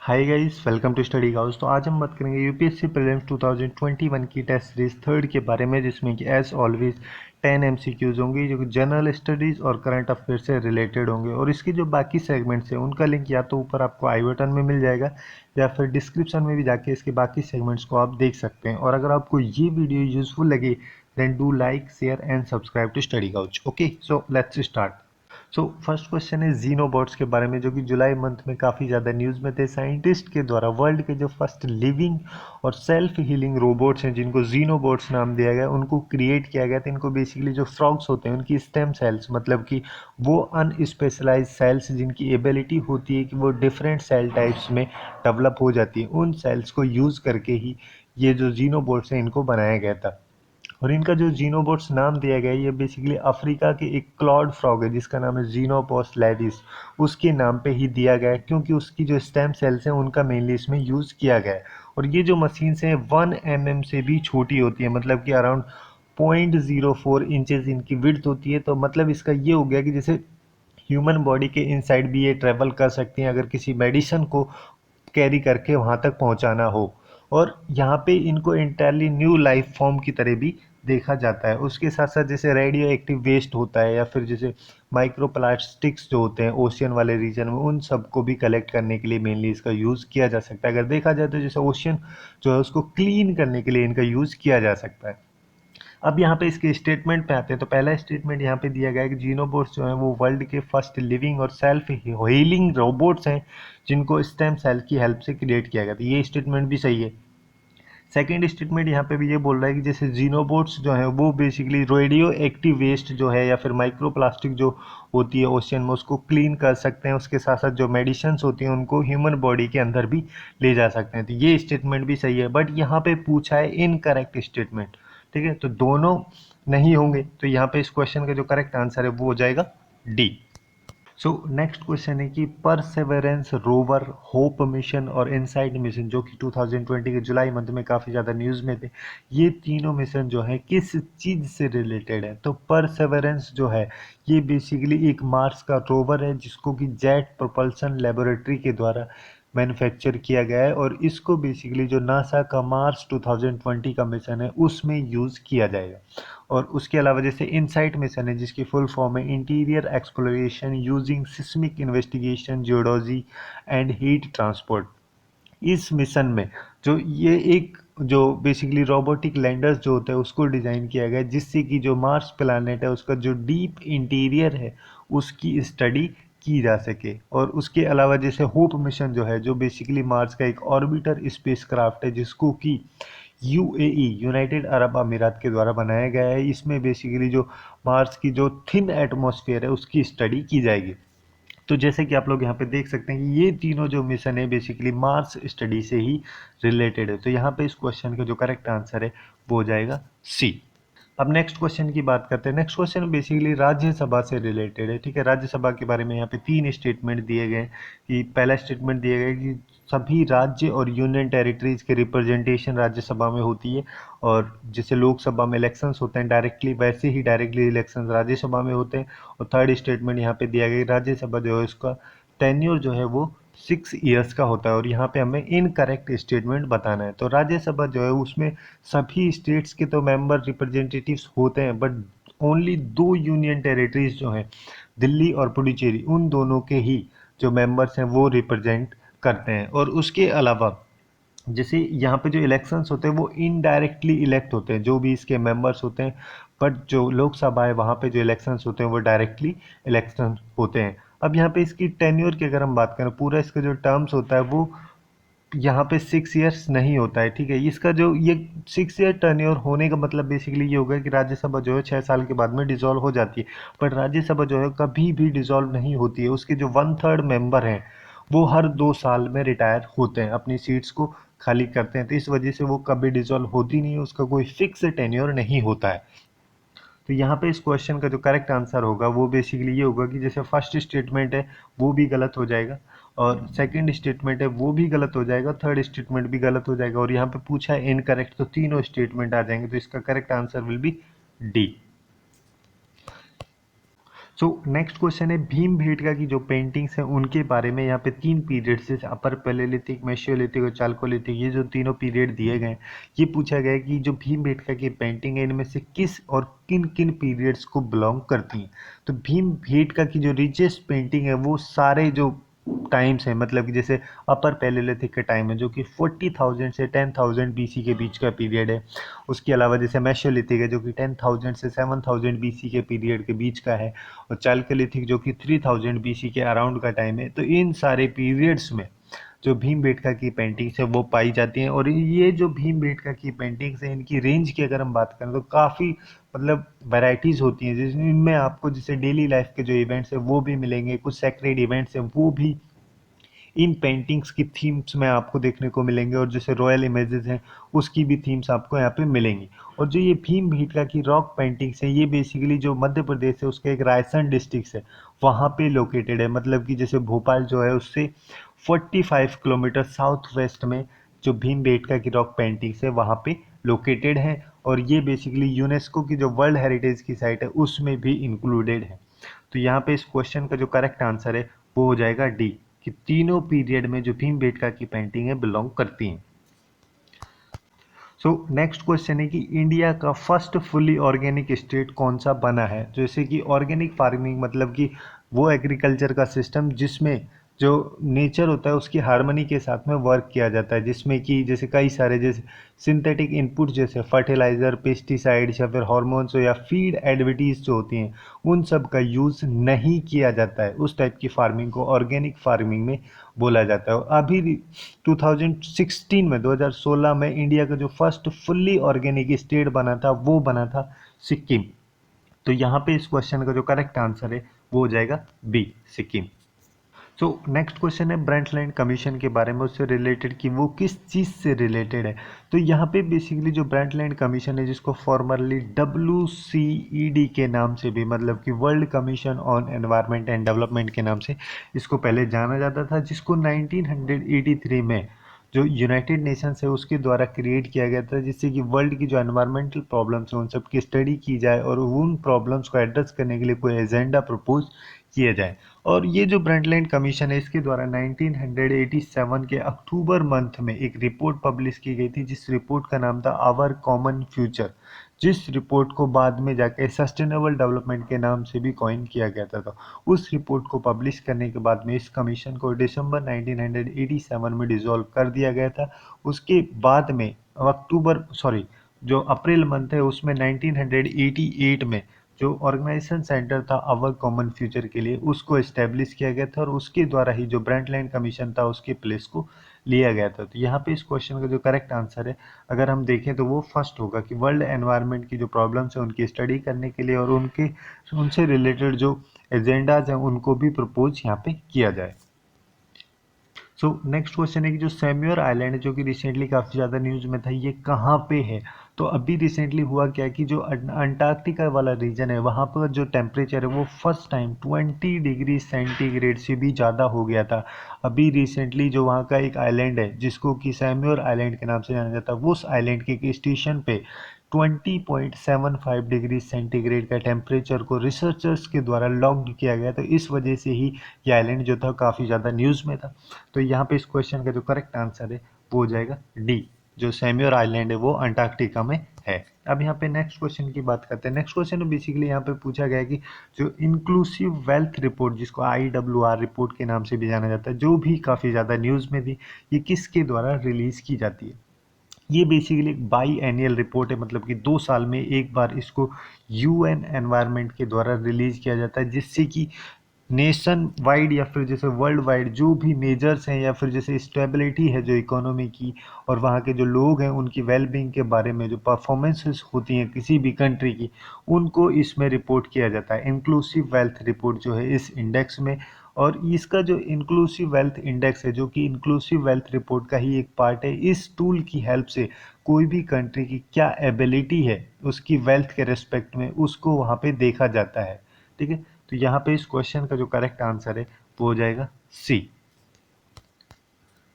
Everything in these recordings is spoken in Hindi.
Hi guys, welcome to Study House. तो आज हम बात करेंगे यूपीएससी प्रीलिम्स 2021 की टेस्ट सीरीज थर्ड के बारे में, जिसमें कि एज ऑलवेज 10 एमसीक्यूज होंगे जो कि जनरल स्टडीज़ और करंट अफेयर से रिलेटेड होंगे। और इसके जो बाकी सेगमेंट्स हैं उनका लिंक या तो ऊपर आपको आई बटन में मिल जाएगा या फिर डिस्क्रिप्शन में भी जाके इसके बाकी सेगमेंट्स को आप देख सकते हैं। और अगर आपको ये वीडियो यूजफुल लगे then do like, share and subscribe to Study House. Okay, so let's start. First question है जीनोबॉट्स के बारे में, जो कि जुलाई मंथ में काफ़ी ज़्यादा न्यूज़ में थे। साइंटिस्ट के द्वारा वर्ल्ड के जो फर्स्ट लिविंग और सेल्फ हीलिंग रोबोट्स हैं, जिनको जीनोबॉट्स नाम दिया गया, उनको क्रिएट किया गया था। इनको बेसिकली जो फ्रॉग्स होते हैं उनकी स्टेम सेल्स, मतलब कि वो अनस्पेशलाइज सेल्स जिनकी एबिलिटी होती है कि वो डिफरेंट सेल टाइप्स में डेवलप हो जाती है, उन सेल्स को यूज़ करके ही ये जो जीनोबॉट्स हैं इनको बनाया गया था। और इनका जो जीनोबॉट्स नाम दिया गया है, ये बेसिकली अफ्रीका के एक क्लॉड फ्रॉग है जिसका नाम है जीनोपॉस लेविस, उसके नाम पे ही दिया गया है, क्योंकि उसकी जो स्टेम सेल्स हैं उनका मेनली इसमें यूज़ किया गया है। और ये जो मशीन्स हैं 1 mm से भी छोटी होती है, मतलब कि अराउंड 0.04 इंचेस इनकी विड्थ होती है। तो मतलब इसका ये हो गया कि जैसे ह्यूमन बॉडी के इनसाइड भी ये ट्रेवल कर सकती हैं अगर किसी मेडिसिन को कैरी करके वहाँ तक पहुँचाना हो। और यहाँ पे इनको इंटायरली न्यू लाइफ फॉर्म की तरह भी देखा जाता है। उसके साथ साथ जैसे रेडियो एक्टिव वेस्ट होता है या फिर जैसे माइक्रो प्लास्टिक्स जो होते हैं ओशियन वाले रीजन में, उन सबको भी कलेक्ट करने के लिए मेनली इसका यूज़ किया जा सकता है। अगर देखा जाए तो जैसे ओशियन जो है उसको क्लीन करने के लिए इनका यूज़ किया जा सकता है। अब यहाँ पे इसके स्टेटमेंट पे आते हैं। तो पहला स्टेटमेंट यहाँ पे दिया गया है कि जीनोबॉट्स जो हैं वो वर्ल्ड के फर्स्ट लिविंग और सेल्फ हीलिंग रोबोट्स हैं जिनको स्टेम सेल की हेल्प से क्रिएट किया गया था। ये स्टेटमेंट भी सही है। सेकेंड स्टेटमेंट यहाँ पे भी ये बोल रहा है कि जैसे जीनोबोट्स जो है वो बेसिकली रेडियो एक्टिव वेस्ट जो है या फिर माइक्रो प्लास्टिक जो होती है ओशियन में, उसको क्लीन कर सकते हैं। उसके साथ साथ जो मेडिसिन्स होती हैं उनको ह्यूमन बॉडी के अंदर भी ले जा सकते हैं। तो ये स्टेटमेंट भी सही है, बट यहाँ पे पूछा है इनकरेक्ट स्टेटमेंट। ठीक है, तो दोनों नहीं होंगे। तो यहाँ पे इस क्वेश्चन का जो करेक्ट आंसर है वो हो जाएगा डी। सो नेक्स्ट क्वेश्चन है कि परसेवरेंस रोवर, होप मिशन और इनसाइट मिशन, जो कि 2020 के जुलाई मंथ में काफ़ी ज़्यादा न्यूज़ में थे, ये तीनों मिशन जो है किस चीज़ से रिलेटेड है। तो परसेवरेंस जो है ये बेसिकली एक मार्स का रोवर है जिसको कि जेट प्रोपल्सन लेबोरेटरी के द्वारा मैन्युफैक्चर किया गया है। और इसको बेसिकली जो नासा का मार्स 2020 का मिशन है उसमें यूज़ किया जाएगा। और उसके अलावा जैसे इनसाइट मिशन है जिसकी फुल फॉर्म है interior exploration using seismic investigation geology and heat transport. इस मिशन में जो ये एक जो बेसिकली रोबोटिक लैंडर्स जो होता है उसको डिज़ाइन किया गया है, जिससे कि जो मार्स प्लानट है उसका जो डीप इंटीरियर है उसकी स्टडी की जा सके। और उसके अलावा जैसे होप मिशन जो है, जो बेसिकली मार्स का एक ऑर्बिटर स्पेसक्राफ्ट है जिसको कि यूएई यूनाइटेड अरब अमीरात के द्वारा बनाया गया है। इसमें बेसिकली जो मार्स की जो थिन एटमॉस्फेयर है उसकी स्टडी की जाएगी। तो जैसे कि आप लोग यहाँ पे देख सकते हैं कि ये तीनों जो मिशन है बेसिकली मार्स स्टडी से ही रिलेटेड है। तो यहाँ पे इस क्वेश्चन का जो करेक्ट आंसर है वो हो जाएगा सी। अब नेक्स्ट क्वेश्चन की बात करते हैं। नेक्स्ट क्वेश्चन बेसिकली राज्यसभा से रिलेटेड है। ठीक है, राज्यसभा के बारे में यहाँ पे 3 स्टेटमेंट दिए गए हैं। कि पहला स्टेटमेंट दिया गया है कि सभी राज्य और यूनियन टेरिटरीज के रिप्रेजेंटेशन राज्यसभा में होती है। और जैसे लोकसभा में इलेक्शंस होते हैं डायरेक्टली, वैसे ही डायरेक्टली इलेक्शंस राज्यसभा में होते हैं। और थर्ड स्टेटमेंट यहाँ पे दिया गया है राज्यसभा जो है उसका टेन्योर जो है वो 6 ईयर्स का होता है। और यहाँ पे हमें इनकरेक्ट स्टेटमेंट बताना है। तो राज्यसभा जो है उसमें सभी स्टेट्स के तो मेंबर रिप्रेजेंटेटिव्स होते हैं, बट ओनली 2 यूनियन टेरिटरीज जो हैं दिल्ली और पुडुचेरी, उन दोनों के ही जो मेंबर्स हैं वो रिप्रेजेंट करते हैं। और उसके अलावा जैसे यहाँ पे जो इलेक्शंस होते हैं वो इनडायरेक्टली इलेक्ट होते हैं जो भी इसके मेंबर्स होते हैं, बट जो लोकसभा है वहाँ पे जो इलेक्शंस होते हैं वो डायरेक्टली इलेक्शन होते हैं। अब यहाँ पे इसकी टेन्योर की अगर हम बात करें, पूरा इसका जो टर्म्स होता है वो यहाँ पे 6 ईयर्स नहीं होता है। ठीक है, इसका जो ये 6 ईयर टर्न्योर होने का मतलब बेसिकली ये होगा कि राज्यसभा जो है 6 साल के बाद में डिसॉल्व हो जाती है। बट राज्यसभा जो है कभी भी डिसॉल्व नहीं होती है। उसके जो 1/3 मेंबर हैं वो हर 2 साल में रिटायर होते हैं, अपनी सीट्स को खाली करते हैं। तो इस वजह से वो कभी डिसॉल्व होती नहीं है, उसका कोई फिक्स टेन्योर नहीं होता है। तो यहाँ पे इस क्वेश्चन का जो करेक्ट आंसर होगा वो बेसिकली ये होगा कि जैसे फर्स्ट स्टेटमेंट है वो भी गलत हो जाएगा, और सेकंड स्टेटमेंट है वो भी गलत हो जाएगा, थर्ड स्टेटमेंट भी गलत हो जाएगा, और यहाँ पे पूछा है इनकरेक्ट, तो तीनों स्टेटमेंट आ जाएंगे। तो इसका correct answer will be D. So next question है भीमबेटका की जो पेंटिंग्स हैं उनके बारे में। यहाँ पे तीन पीरियड्स जैसे अपर पैलेलिथिक, मेसोलिथिक और चालकोलिथिक, ये जो तीनों पीरियड दिए गए हैं, ये पूछा गया है कि जो भीमबेटका की पेंटिंग है इनमें से किस और किन किन पीरियड्स को बिलोंग करती हैं। तो भीमबेटका की जो रिचेस्ट पेंटिंग है वो सारे जो टाइम्स है, मतलब कि जैसे अपर पैलेलिथिक का टाइम है जो कि 40,000 से 10,000 बीसी के बीच का पीरियड है। उसके अलावा जैसे मेसोलिथिक है जो कि 10,000 से 7,000 बीसी के पीरियड के बीच का है, और चालकोलिथिक जो कि 3000 बीसी के अराउंड का टाइम है। तो इन सारे पीरियड्स में जो भीमबेटका की पेंटिंग्स है वो पाई जाती हैं। और ये जो भीमबेटका की पेंटिंग्स है इनकी रेंज की अगर हम बात करें तो काफ़ी मतलब वैरायटीज़ होती हैं, जिसमें इनमें आपको जैसे डेली लाइफ के जो इवेंट्स हैं वो भी मिलेंगे, कुछ सेक्रेड इवेंट्स हैं वो भी इन पेंटिंग्स की थीम्स में आपको देखने को मिलेंगे, और जैसे रॉयल इमेजेस हैं उसकी भी थीम्स आपको यहाँ पे मिलेंगी। और जो ये भीमबेटका की रॉक पेंटिंग्स है ये बेसिकली जो मध्य प्रदेश है उसका एक रायसेन डिस्ट्रिक्ट है वहाँ पे लोकेटेड है। मतलब कि जैसे भोपाल जो है उससे 45 किलोमीटर साउथ वेस्ट में जो भीमबेटका की रॉक पेंटिंग्स है वहाँ पे लोकेटेड है। और ये बेसिकली यूनेस्को की जो वर्ल्ड हेरिटेज की साइट है उसमें भी इंक्लूडेड है। तो यहाँ पे इस क्वेश्चन का जो करेक्ट आंसर है वो हो जाएगा डी, कि तीनों पीरियड में जो भीमबेटका की पेंटिंग है बिलोंग करती हैं। सो नेक्स्ट क्वेश्चन है कि इंडिया का फर्स्ट फुली ऑर्गेनिक स्टेट कौन सा बना है। जैसे कि ऑर्गेनिक फार्मिंग मतलब कि वो एग्रीकल्चर का सिस्टम जिसमें जो नेचर होता है उसकी हार्मनी के साथ में वर्क किया जाता है, जिसमें कि जैसे कई सारे जैसे सिंथेटिक इनपुट जैसे फर्टिलाइज़र, पेस्टिसाइड्स या फिर हॉर्मोन्स या फीड एडिटिव्स जो होती हैं उन सब का यूज़ नहीं किया जाता है। उस टाइप की फार्मिंग को ऑर्गेनिक फार्मिंग में बोला जाता है। और अभी 2016 में 2016 में इंडिया का जो फर्स्ट फुल्ली ऑर्गेनिक स्टेट बना था वो बना था सिक्किम। तो यहाँ पे इस क्वेश्चन का जो करेक्ट आंसर है वो हो जाएगा B, Sikkim. So next question है ब्रंटलैंड कमीशन के बारे में, उससे रिलेटेड कि वो किस चीज़ से रिलेटेड है। तो यहाँ पे बेसिकली जो ब्रंटलैंड कमीशन है जिसको फॉर्मरली WCED के नाम से भी, मतलब कि world commission on environment and development के नाम से इसको पहले जाना जाता था, जिसको 1983 में जो यूनाइटेड नेशंस है उसके द्वारा क्रिएट किया गया था, जिससे कि वर्ल्ड की जो एनवायरमेंटल प्रॉब्लम्स हैं उन सब की स्टडी की जाए और उन प्रॉब्लम्स को एड्रेस करने के लिए कोई एजेंडा प्रपोज किया जाए। और ये जो ब्रंटलैंड कमीशन है इसके द्वारा 1987 के अक्टूबर मंथ में एक रिपोर्ट पब्लिश की गई थी, जिस रिपोर्ट का नाम था आवर कॉमन फ्यूचर, जिस रिपोर्ट को बाद में जाके सस्टेनेबल डेवलपमेंट के नाम से भी कॉइन किया गया था। उस रिपोर्ट को पब्लिश करने के बाद में इस कमीशन को दिसंबर 1987 में डिसॉल्व कर दिया गया था। उसके बाद में जो अप्रैल मंथ है उसमें 1988 में जो ऑर्गेनाइजेशन सेंटर था आवर कॉमन फ्यूचर के लिए उसको इस्टेब्लिश किया गया था, और उसके द्वारा ही जो ब्रंटलैंड कमीशन था उसके प्लेस को लिया गया था। तो यहाँ पे इस क्वेश्चन का जो करेक्ट आंसर है अगर हम देखें तो वो फर्स्ट होगा कि वर्ल्ड एनवायरनमेंट की जो प्रॉब्लम्स है उनकी स्टडी करने के लिए और उनसे रिलेटेड जो एजेंडाज हैं उनको भी प्रपोज यहाँ पे किया जाए। सो नेक्स्ट क्वेश्चन है कि जो सैम्योर आइलैंड है जो कि रिसेंटली काफ़ी ज़्यादा न्यूज़ में था, ये कहाँ पे है। तो अभी रिसेंटली हुआ क्या कि जो अंटार्कटिका वाला रीजन है वहाँ पर जो टेम्परेचर है वो फर्स्ट टाइम 20 डिग्री सेंटीग्रेड से भी ज़्यादा हो गया था। अभी रिसेंटली जो वहाँ का एक आइलैंड है जिसको कि सैम्योर आइलैंड के नाम से जाना जाता है, वो उस आइलैंड के एक स्टेशन पे 20.75 डिग्री सेंटीग्रेड का टेम्परेचर को रिसर्चर्स के द्वारा लॉक्ड किया गया। तो इस वजह से ही ये आइलैंड जो था काफ़ी ज़्यादा न्यूज़ में था। तो यहाँ पे इस क्वेश्चन का जो करेक्ट आंसर है वो हो जाएगा डी, जो सैम्योर आइलैंड है वो अंटार्कटिका में है। अब यहाँ पे नेक्स्ट क्वेश्चन की बात करते हैं। नेक्स्ट क्वेश्चन में बेसिकली यहाँ पे पूछा गया है कि जो इंक्लूसिव वेल्थ रिपोर्ट जिसको IWR रिपोर्ट के नाम से भी जाना जाता है, जो भी काफ़ी ज़्यादा न्यूज़ में थी, ये किसके द्वारा रिलीज़ की जाती है। ये बेसिकली एक बाई एनुअल रिपोर्ट है, मतलब कि 2 साल में एक बार इसको UN एनवायरनमेंट के द्वारा रिलीज किया जाता है, जिससे कि नेशन वाइड या फिर जैसे वर्ल्ड वाइड जो भी मेजर्स हैं या फिर जैसे स्टेबिलिटी है जो इकोनॉमी की और वहाँ के जो लोग हैं उनकी वेलबींग के बारे में जो परफॉर्मेंसेस होती हैं किसी भी कंट्री की, उनको इसमें रिपोर्ट किया जाता है। इंक्लूसिव वेल्थ रिपोर्ट जो है इस इंडेक्स में, और इसका जो इंक्लूसिव वेल्थ इंडेक्स है जो कि इंक्लूसिव वेल्थ रिपोर्ट का ही एक पार्ट है, इस टूल की हेल्प से कोई भी कंट्री की क्या एबिलिटी है उसकी वेल्थ के रिस्पेक्ट में उसको वहाँ पे देखा जाता है। ठीक है, तो यहाँ पे इस क्वेश्चन का जो करेक्ट आंसर है वो हो जाएगा सी।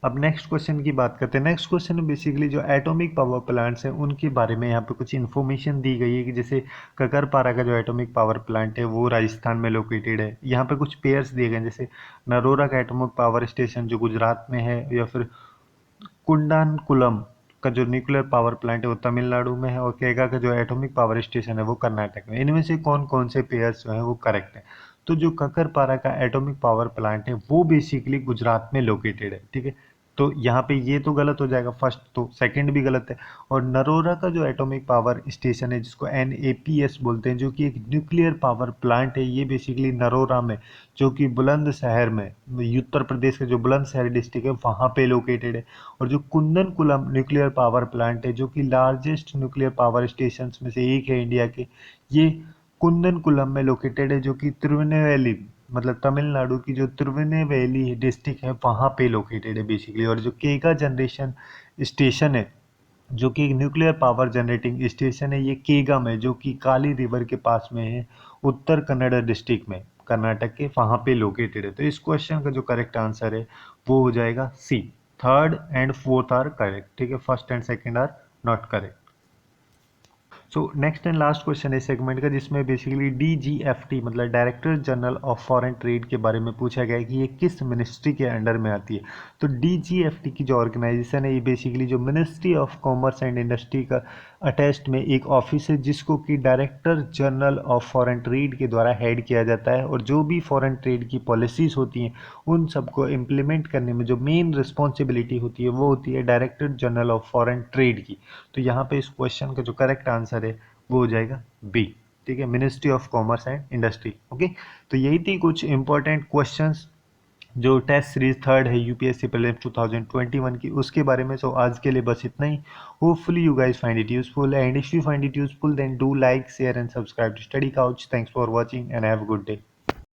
अब नेक्स्ट क्वेश्चन की बात करते हैं। नेक्स्ट क्वेश्चन में बेसिकली जो एटॉमिक पावर प्लांट्स हैं उनके बारे में यहाँ पे कुछ इन्फॉर्मेशन दी गई है कि जैसे ककरपारा का जो एटॉमिक पावर प्लांट है वो राजस्थान में लोकेटेड है। यहाँ पे कुछ पेयर्स दिए गए हैं, जैसे नरोरा का एटॉमिक पावर स्टेशन जो गुजरात में है, या फिर कुंडानकुलम का जो न्यूक्लियर पावर प्लांट है वो तमिलनाडु में है, और केगा का जो एटॉमिक पावर स्टेशन है वो कर्नाटक में। इनमें से कौन कौन से पेयर्स जो हैं वो करेक्ट है? तो जो ककरपारा का एटॉमिक पावर प्लांट है वो बेसिकली गुजरात में लोकेटेड है, ठीक है। तो यहाँ पे ये तो गलत हो जाएगा फर्स्ट, तो सेकंड भी गलत है। और नरोरा का जो एटॉमिक पावर स्टेशन है जिसको NAPS बोलते हैं, जो कि एक न्यूक्लियर पावर प्लांट है, ये बेसिकली नरोरा में, जो कि बुलंदशहर में, उत्तर प्रदेश का जो बुलंदशहर डिस्ट्रिक्ट है वहाँ पे लोकेटेड है। और जो कुंदनकुलम न्यूक्लियर पावर प्लांट है जो कि लार्जेस्ट न्यूक्लियर पावर स्टेशन में से एक है इंडिया के, ये कुंदनकुलम में लोकेटेड है, जो कि तिरुनेलवेली, मतलब तमिलनाडु की जो तिरुनेलवेली डिस्ट्रिक्ट है वहाँ पे लोकेटेड है बेसिकली। और जो केगा जनरेशन स्टेशन है जो कि एक न्यूक्लियर पावर जनरेटिंग स्टेशन है, ये केगा में, जो कि काली रिवर के पास में है, उत्तर कन्नड़ डिस्ट्रिक्ट में, कर्नाटक के, वहाँ पे लोकेटेड है। तो इस क्वेश्चन का जो करेक्ट आंसर है वो हो जाएगा C. Third and fourth are correct, ठीक है, first and second are not correct. So next and last question है सेगमेंट का, जिसमें बेसिकली DGFT मतलब director general of foreign trade के बारे में पूछा गया है कि ये किस मिनिस्ट्री के अंडर में आती है। तो DGFT की जो ऑर्गेनाइजेशन है ये बेसिकली जो ministry of commerce and industry का अटैच्ड में एक ऑफिस है, जिसको कि director general of foreign trade के द्वारा हेड किया जाता है। और जो भी फॉरेन ट्रेड की पॉलिसीज़ होती हैं उन सबको इम्प्लीमेंट करने में जो मेन रिस्पॉन्सिबिलिटी होती है वो होती है director general of foreign trade की। तो यहाँ पे इस क्वेश्चन का जो करेक्ट आंसर है वो हो जाएगा बी, ठीक है, ministry of commerce and industry. Okay, तो यही थी कुछ इंपॉर्टेंट क्वेश्चंस जो टेस्ट सीरीज थर्ड है UPSC प्रीलिम्स 2021 की, उसके बारे में। सो आज के लिए बस इतना ही। Hopefully you guys find it useful, and if you find it useful then do like share and subscribe to Study Couch. Thanks for watching and have a good day.